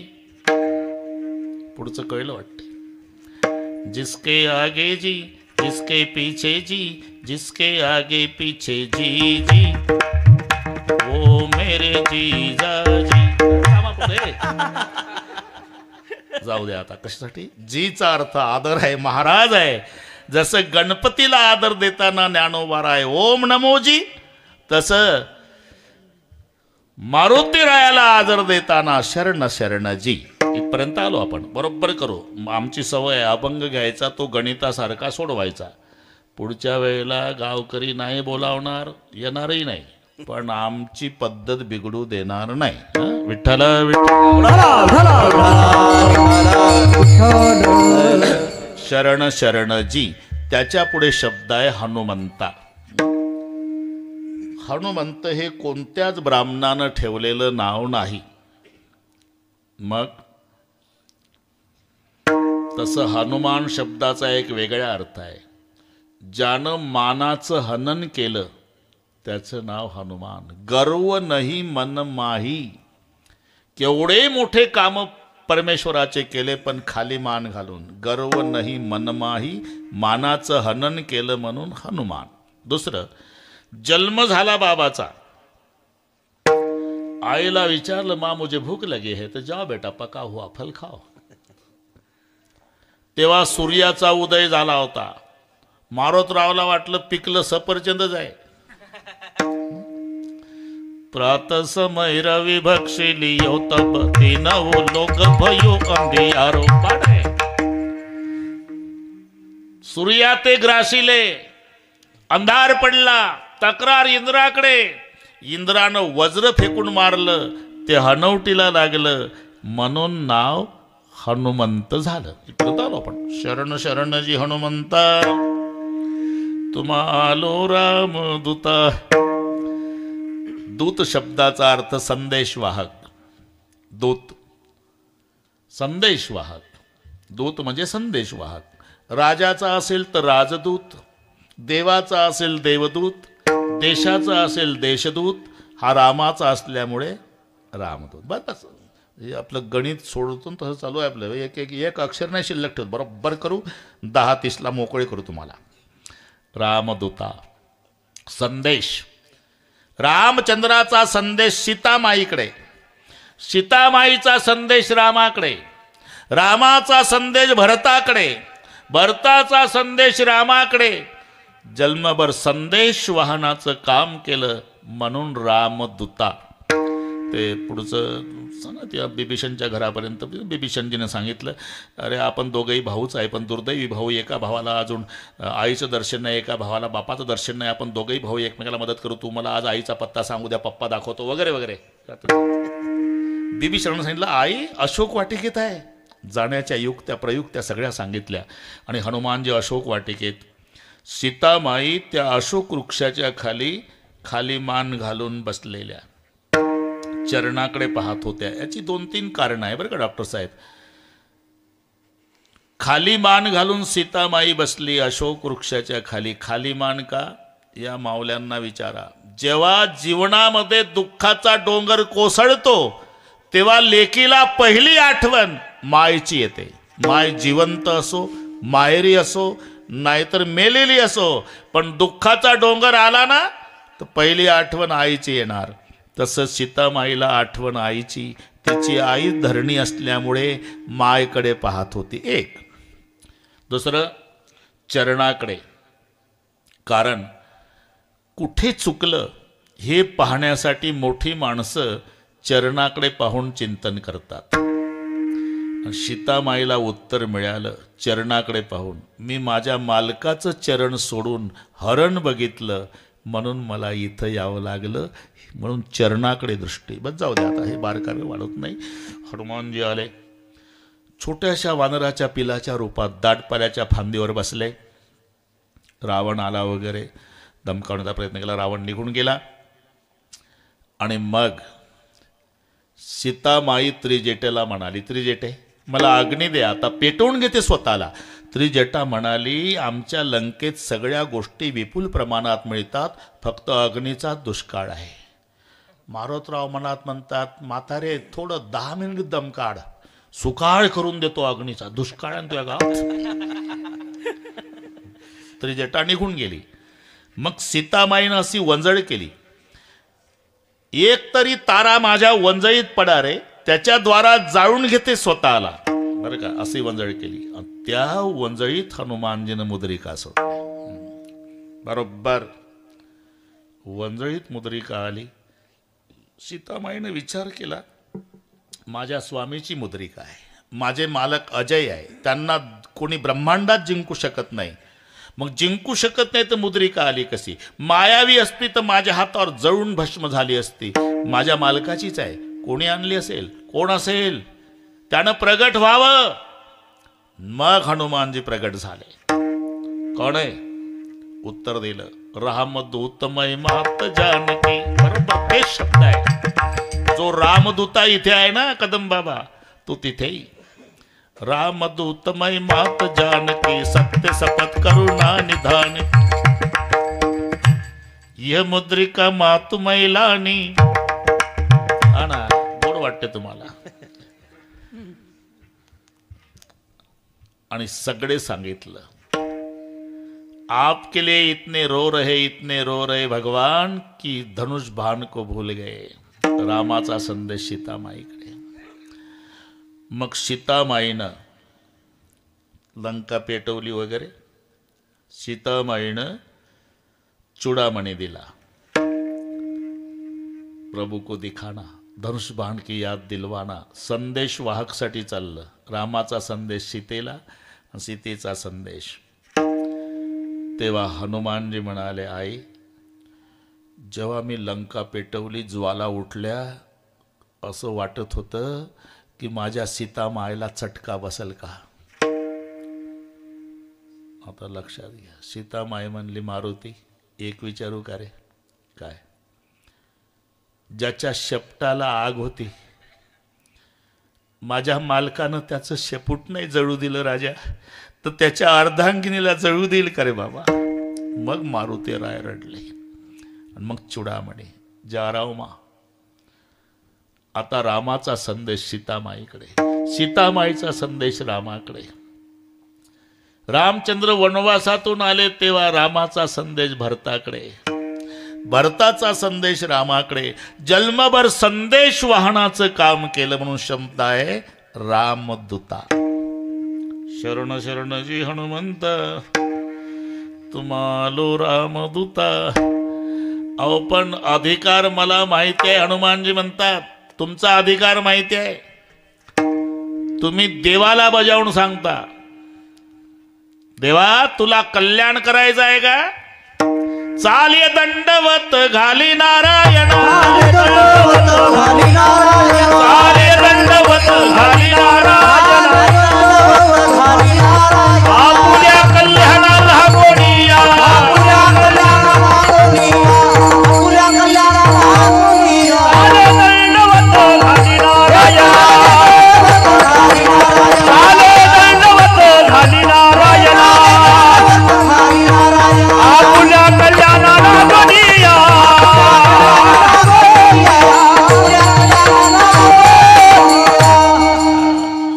S1: पुढचं कळलं वाटतं. जिसके आगे जी, जिसके पीछे जी, जिसके आगे पीछे जी जी, वो मेरे जीजाजी. जाऊ दे आता, कशासाठी? जीचा अर्थ आदर आहे, महाराज आहे. जसं गणपतीला आदर देताना ज्ञानोबारा आहे ओम नमोजी, तसं मारुतीरायाला आदर देताना शरण शरणजी. इथपर्यंत आलो आपण, बरोबर करू. आमची सवय आहे अभंग घ्यायचा, तो गणितासारखा सोडवायचा. पुढच्या वेळेला गावकरी नाही बोलावणार, येणारही नाही, पण आमची पद्धत बिघडू देणार नाही. विठ्ठल शरण शरणजी. त्याच्या पुढे शब्द आहे हनुमंता. हनुमंत हे कोणत्याच ब्राह्मणानं ठेवलेलं नाव नाही. मग तसं हनुमान शब्दाचा एक वेगळा अर्थ आहे. ज्यानं मानाचं हनन केलं त्याचं नाव हनुमान. गर्व नाही मन माही. केवढे मोठे काम परमेश्वराचे केले, पण खाली मान घालून. गर्व नाही मन माही, मानाचं हनन केलं म्हणून हनुमान. दुसरं, जन्म झाला बाबाचा, आईला विचारलं माँ मुझे भूक लगी है, तर जाओ बेटा पका हुआ फल खाओ. तेव्हा सूर्याचा उदय झाला होता. मारोतरावला वाटलं पिकलं सफरचंदच आहे. प्रात समय रवि भक्षिलियो तब तीनवो लोक भयो अंधियारो पाडे. सूर्या ते ग्रासिले, अंधार पडला, तक्रार इंद्राकडे. इंद्रानं वज्र फेकून मारलं, ते हनवटीला लागलं, म्हणून नाव हनुमंत झालं. इकडं आलो आपण. शरण शरणजी हनुमंता, तुम्हालो राम दूता. दूत शब्दाचा अर्थ संदेशवाहक. दूत संदेशवाहक. दूत म्हणजे संदेशवाहक. राजाचा असेल तर राजदूत, देवाचा असेल देवदूत, देशाचा असेल देशदूत. हा रामाचा असल्यामुळे रामदूत. बस हे आपलं गणित सोडून तसं चालू आहे आपलं. एक अक्षर नाही शिल्लक ठेवत. बरोबर करू. 10:30 मोकळे करू तुम्हाला. रामदूता. संदेश. रामचंद्राचा संदेश सीतामाईकडे, सीतामाईचा संदेश रामाकडे, रामाचा संदेश भरताकडे, भरताचा संदेश रामाकडे. जन्मभर संदेश वाहनाचं काम केलं म्हणून रामदूता. ते पुढचं सांगा त्या बिभीषणच्या घरापर्यंत बिभीषणजीने सांगितलं, अरे आपण दोघंही भाऊच आहे, पण दुर्दैवी भाऊ, एका भावाला अजून आईचं दर्शन नाही, एका भावाला बापाचं दर्शन नाही, आपण दोघंही भाऊ एकमेकाला मदत करू, तू मला आज आईचा पत्ता सांगू द्या, पप्पा दाखवतो वगैरे वगैरे. बिभीषणानं सांगितलं, आई अशोक वाटिकेत आहे. जाण्याच्या युक्त्या प्रयुक्त्या सगळ्या सांगितल्या. आणि हनुमानजी अशोक वाटिकेत, सीतामाई त्या अशोक वृक्षाच्या खाली खाली मान घालून बसलेल्या चरणाकडे पाहत होत्या. याची 2-3 कारणं आहे बरं का डॉक्टर साहेब. खाली मान घालून सीतामाई बसली अशोक वृक्षाच्या खाली. खाली मान का? या मावल्यांना विचारा. जेव्हा जीवनामध्ये दुःखाचा डोंगर कोसळतो तेव्हा लेकीला पहिली आठवण मायची येते. माय जिवंत असो, माहेरी असो, नाहीतर मेलेली असो, पण दुःखाचा डोंगर आला ना तर पहिली आठवण आईची येणार. तसं सीतामाईला आठवण आईची. तिची आई धरणी असल्यामुळे मायकडे पाहत होती. एक. दुसरं, चरणाकडे. कारण कुठे चुकलं हे पाहण्यासाठी मोठी माणसं चरणाकडे पाहून चिंतन करतात. सीतामाईला उत्तर मिळालं चरणाकडे पाहून. मी माझ्या मालकाचं चरण सोडून हरण बघितलं म्हणून मला इथं यावं लागलं, म्हणून चरणाकडे दृष्टी. बस जाऊ दे आता, हे बारकावे वाढत नाही. हनुमानजी आले. छोट्याशा वानराच्या पिलाच्या रूपात दाटपाल्याच्या फांदीवर बसले. रावण आला वगैरे धमकावण्याचा प्रयत्न केला. रावण निघून गेला. आणि मग सीतामाई त्रिजटेला म्हणाली, त्रिजटे मला अग्नी दे, आता पेटवून घेते स्वतःला. त्रिजटा म्हणाली, आमच्या लंकेत सगळ्या गोष्टी विपुल प्रमाणात मिळतात, फक्त अग्नीचा दुष्काळ आहे. मारुतराव मनात म्हणतात, म्हातारे थोडं 10 मिनिट दम काढ, सुकाळ करून देतो अग्नीचा. दुष्काळ आणि तुझ्या गावात. त्रिजटा निघून गेली. मग सीतामाईनं अशी वंजळ केली, एक तरी तारा माझ्या वंजळीत पडा रे, त्याच्याद्वारा जाळून घेते स्वतःला, बरं का, अशी वंजळ केली. त्या वंजळीत हनुमानजीनं मुद्रिका सोडली. बरोबर वंजळीत मुद्रिका आली. सीतामाईनं विचार केला, माझ्या स्वामीची मुद्रिका आहे, माझे मालक अजय आहे, त्यांना कोणी ब्रह्मांडात जिंकू शकत नाही. मग जिंकू शकत नाही तर मुद्रिका आली कशी? मायावी असती तर माझ्या हातावर जळून भस्म झाली असती. माझ्या मालकाचीच आहे. कोणी आणली असेल? कोण असेल? त्यानं प्रगट व्हावं. मग हनुमानजी प्रगट झाले. कोण आहे? उत्तर दिलं, रामदूतमय मात जानकी. बरोबर तेच शब्द आहे. जो रामदूता इथे आहे ना कदम बाबा, तो तिथेही. रामदूतमय मात जानकी, सत्य सपथ करुणा निधान. यह मुद्रिका मातु मैलानी. हा ना, गोड वाटते तुम्हाला. आणि सगळे सांगितलं, आपके लिए इतने रो रहे भगवान की धनुष बाण को भूल गए. रामाचा संदेश सीतामाईकडे. मग सीतामाईनं लंका पेटवली वगैरे. सीतामाईनं चुडामणी दिला. प्रभू को दिखाना, धनुष बाण की याद दिलवाना. संदेश वाहकसाठी चाललं. रामाचा संदेश सीतेला, सीतेचा संदेश. तेव्हा हनुमानजी म्हणाले, आई जेव्हा मी लंका पेटवली, ज्वाला उठल्या, असं वाटत होतं की माझ्या सीतामाईला चटका बसेल का. आता लक्षात घ्या. सीतामाई म्हणली, मारुती एक विचारू का रे? काय? ज्याच्या शेपटाला आग होती, माझ्या मालकानं त्याचं शेपूट नाही जळू दिलं राजा, तर त्याच्या अर्धांगिनीला जळू देईल का रे बाबा? मग मारुती राय रडले. आणि मग चुडामणी, जाराव मा. आता रामाचा संदेश सीतामाईकडे, सीतामाईचा संदेश रामाकडे. रामचंद्र वनवासातून आले तेव्हा रामाचा संदेश भरताकडे, भरताचा संदेश रामाकडे. जन्मभर संदेश वाहनाचं काम केलं म्हणून शब्द आहे रामदूता. शरण शरणजी हनुमंत तुम्हालो रामदूता. अहो पण अधिकार मला माहिती आहे. हनुमानजी म्हणतात तुमचा अधिकार माहिती आहे. तुम्ही देवाला बजावून सांगता, देवा तुला कल्याण करायचं आहे का? चाल ये दंडवत घाली नारायण, चाल ये दंडवत घाली नारायण, आपुल्या कल्याणाला गोडिया,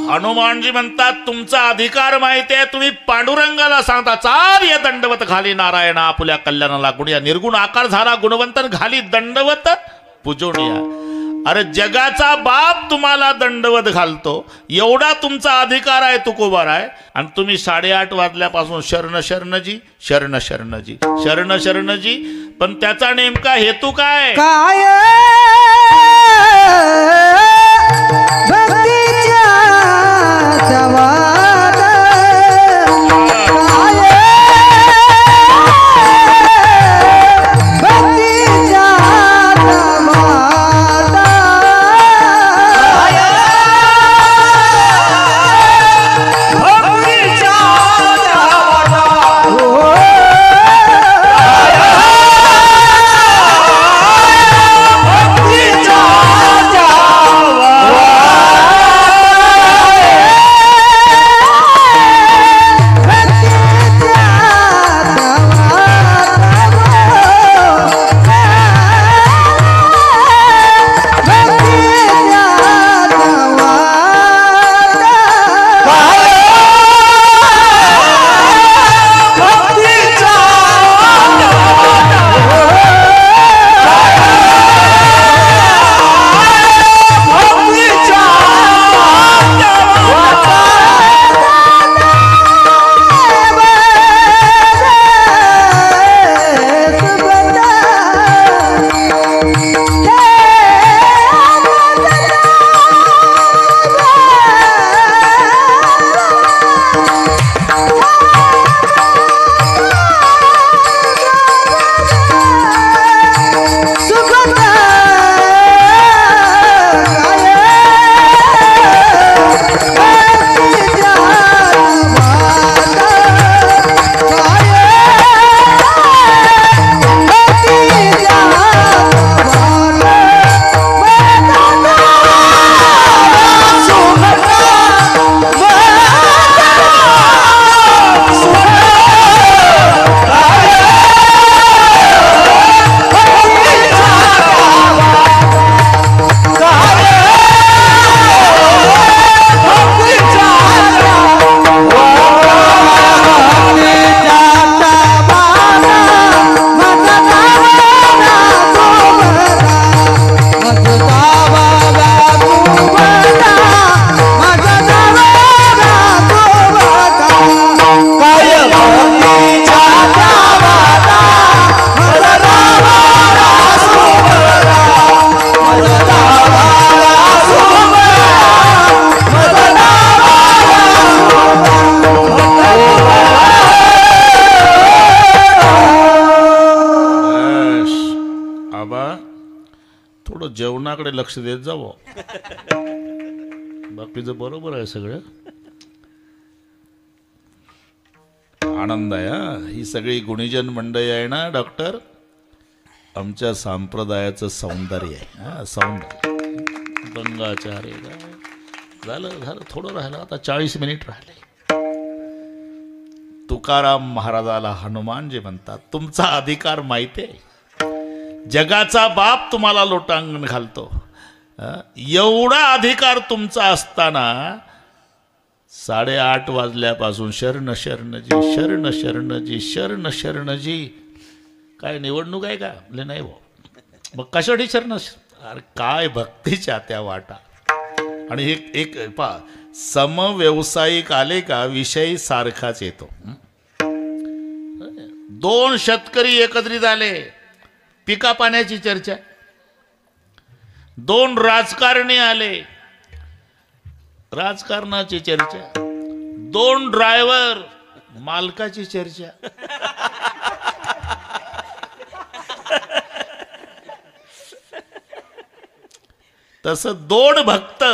S1: हनुमानजी म्हणतात तुमचा अधिकार माहिती आहे. तुम्ही पांडुरंगाला सांगता चाल या दंडवत घाली नारायण आपुल्या कल्याणाला गुणिया, निर्गुण आकार झाला गुणवंतन घाली दंडवत पूजोनिया. अरे जगाचा बाप तुम्हाला दंडवत घालतो, एवढा तुमचा अधिकार आहे तुकोबाराय. आणि तुम्ही 8:30 वाजल्यापासून शरण शरणजी शरण शरणजी शरण शरणजी. पण त्याचा नेमका हेतू काय?
S2: काय भक्तीच्या जवाद, काय भक्तीच्या जवाद, भक्तीच्या
S1: जेवणाकडे लक्ष देत जावं. बाकीचं बरोबर आहे सगळं. आनंद आहे हा. ही सगळी गुणीजन मंडळी आहे ना डॉक्टर, आमच्या संप्रदायाचं सौंदर्य आहे हा. सौंदर्य गंगाचार्य झालं झालं थोडं राहिलं, आता 40 मिनिट राहिले. तुकाराम महाराजाला हनुमानजी म्हणतात तुमचा अधिकार माहिती आहे. जगाचा बाप तुम्हाला लोटांगण घालतो, एवढा अधिकार तुमचा असताना 8:30 वाजल्यापासून शरण शरणजी शरण शरणजी शरण शरणजी. काय निवडणूक आहे का? नाही भाऊ. मग कशासाठी शरण? अरे काय भक्तीच्या त्या वाटा. आणि एक पा समव्यवसायिक आले का विषय सारखाच येतो. 2 शेतकरी एकत्रित आले, पिका पाण्याची चर्चा. दोन राजकारणी आले, राजकारणाची चर्चा. दोन ड्रायव्हर, मालकाची चर्चा. तसं दोन भक्त,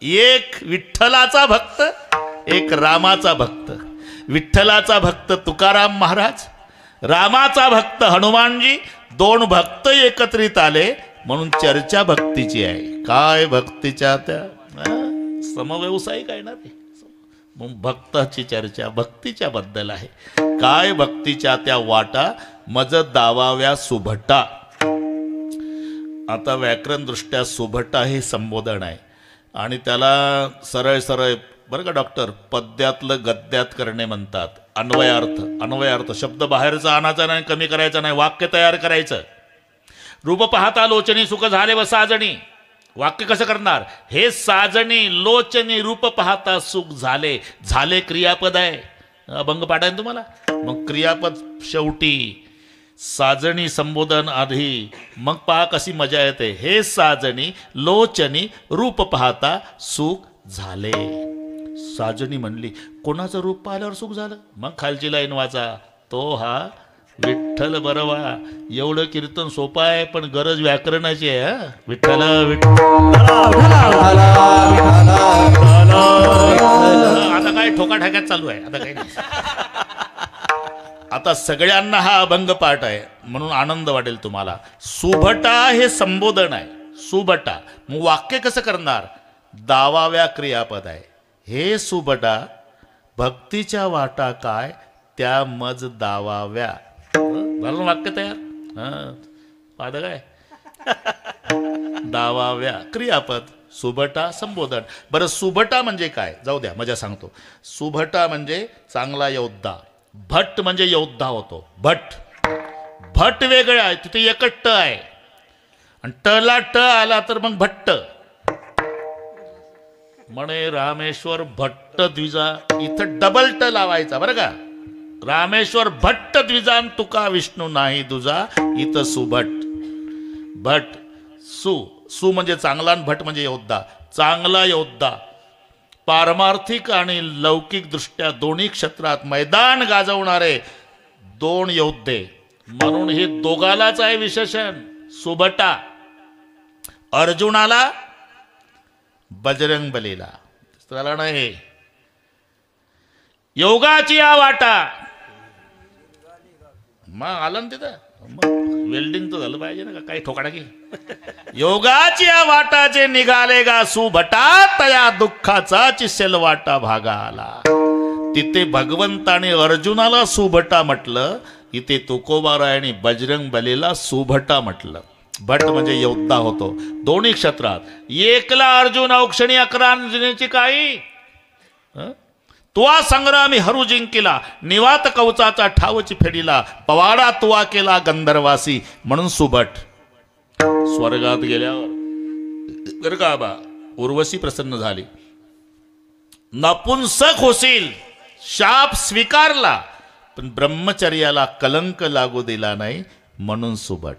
S1: एक विठ्ठलाचा भक्त, एक रामाचा भक्त. विठ्ठलाचा भक्त तुकाराम महाराज, रामाचा भक्त हनुमानजी. दोन भक्त एकत्रित आले म्हणून चर्चा भक्तीची आहे. काय भक्तीच्या त्या समव्यवसायिक आहे ना ते. मग भक्ताची चर्चा भक्तीच्या बद्दल आहे. काय भक्तीच्या त्या वाटा मज दावाव्या सुभटा. आता व्याकरण दृष्ट्या सुभटा हे संबोधन आहे आणि त्याला सरळ सरळ बरं का डॉक्टर, पद्यातलं गद्यात करणे म्हणतात. अन्वयार्थ, अन्वयार्थ शब्द बाहेरचा आणायचा नाही, कमी करायचा नाही, वाक्य तयार करायचं. रूप पाहता लोचनी सुख झाले व साजणी. वाक्य कसं करणार? हे साजणी लोचनी रूप पाहता सुख झाले. झाले क्रियापद आहे, अभंग पाठ आहे तुम्हाला. मग क्रियापद शेवटी, साजणी संबोधन आधी, मग पहा कशी मजा येते. हे साजणी लोचनी रूप पाहता सुख झाले. साजणी म्हणली, कोणाचं रूप पाहिल्यावर सुख झालं? मग खालची लाईन वाचा, तो हा विठ्ठल बरवा. एवढं कीर्तन सोपं आहे पण गरज व्याकरणाची आहे. हा विठ्ठल आता काय ठोकाठाक्यात चालू आहे, आता काही नाही. आता सगळ्यांना हा अभंग पाठ आहे म्हणून आनंद वाटेल तुम्हाला. सुभटा हे संबोधन आहे, सुभटा. मग वाक्य कसं करणार? दावाव्या क्रियापद आहे. हे सुभटा भक्तीच्या वाटा काय त्या मज दावाव्या. झालं वाक्य तयार. पाहता काय दावाव्या क्रियापद, सुभटा संबोधन. बरं सुभटा म्हणजे काय? जाऊ द्या मजा सांगतो. सुभटा म्हणजे चांगला योद्धा. भट म्हणजे योद्धा होतो. भट, भट वेगळं आहे, तिथे एकच ट आहे आणि टला ट आला तर मग भट्ट. म्हणे रामेश्वर भट्ट द्विजा, इथं डबल ट लावायचा बरं का. रामेश्वर भट्ट द्विजा तुका विष्णू नाही दुजा. इथं सुभट. भट सु, सु म्हणजे चांगला आणि भट म्हणजे योद्धा. चांगला योद्धा, पारमार्थिक आणि लौकिक दृष्ट्या दोन्ही क्षेत्रात मैदान गाजवणारे दोन योद्धे. म्हणून हे दोघालाच आहे विशेषण सुभटा. अर्जुनाला, बजरंग बलीला, त्याला नाही. योगाची या वाटा. मग आलं ना तिथं, मग वेल्डिंग तर झालं पाहिजे ना, का काही ठोकाटाकी. योगाची या वाटाचे निघाले गा सुभटा, तया दुःखाचा चिसेल वाटा भागा आला. तिथे भगवंताने अर्जुनाला सुभटा म्हटलं, इथे तुकोबारायाने बजरंग बलीला सुभटा म्हटलं. भट म्हणजे योद्धा होतो दोन्ही क्षेत्रात. एकला अर्जुन औक्षणी 11 अंजनीची काही. तुवा संग्रामी हरू जिंकिला, निवात कवचाचा ठावची फेडीला, पवाडा तुवा केला गंधर्वासी. म्हणून सुभट. स्वर्गात गेल्यावर बरं का बा, उर्वशी प्रसन्न झाली. नपुंसक होशील, शाप स्वीकारला, पण ब्रह्मचर्याला कलंक लागू दिला नाही म्हणून सुभट.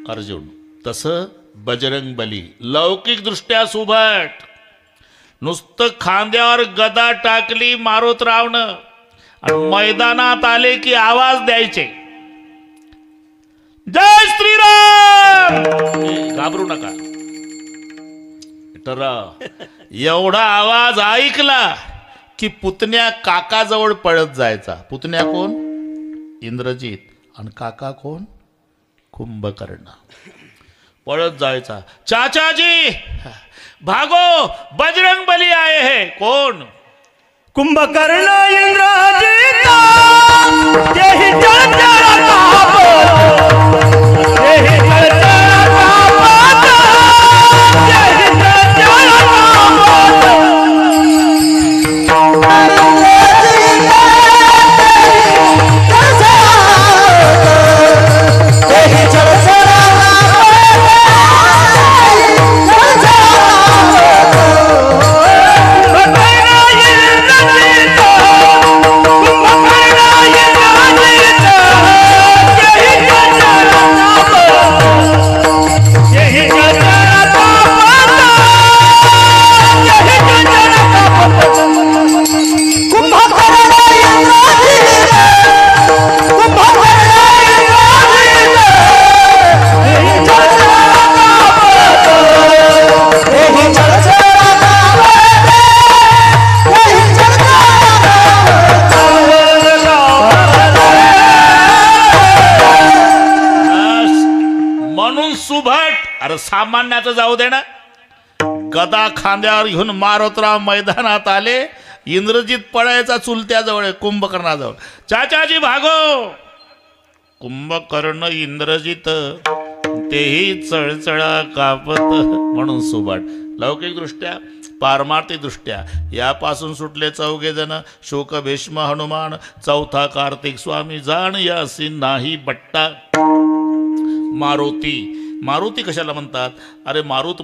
S1: अर्जुन तसं बजरंग बली लौकिक दृष्ट्या सुभट. नुसतं खांद्यावर गदा टाकली मारुतरावनं आणि मैदानात आले की आवाज द्यायचे, जय श्रीराम. घाबरू नका एवढा आवाज ऐकला की पुतण्या काकाजवळ पळत जायचा. पुतण्या कोण? इंद्रजित. आणि काका कोण? कुंभकर्ण. पळत जायचा, चाचाजी भागो बजरंग बली आए है. कोण?
S3: कुंभकर्ण इंद्रजित. तेहि चर्चा कापत, तेहि चर्चा कापत, तेहि चर्चा कापत. कुंभकर्ण
S1: सामान्याचं जाऊ दे ना, गदा खांद्यावर घेऊन मारोतराव मैदानात आले. इंद्रजित पळायचा चुलत्याजवळ, कुंभकर्णाजवळ. चाचाजी भागो. कुंभकर्ण इंद्रजित तेही चळचळा कापत. म्हणून सुबाट. लौकिक दृष्ट्या पारमार्थिक दृष्ट्या यापासून सुटले चौघे जण. शोक भीष्म हनुमान, चौथा कार्तिक स्वामी. जाण यासी नाही बट्टा. मारुती. मारुती कशाला म्हणतात? अरे मारुत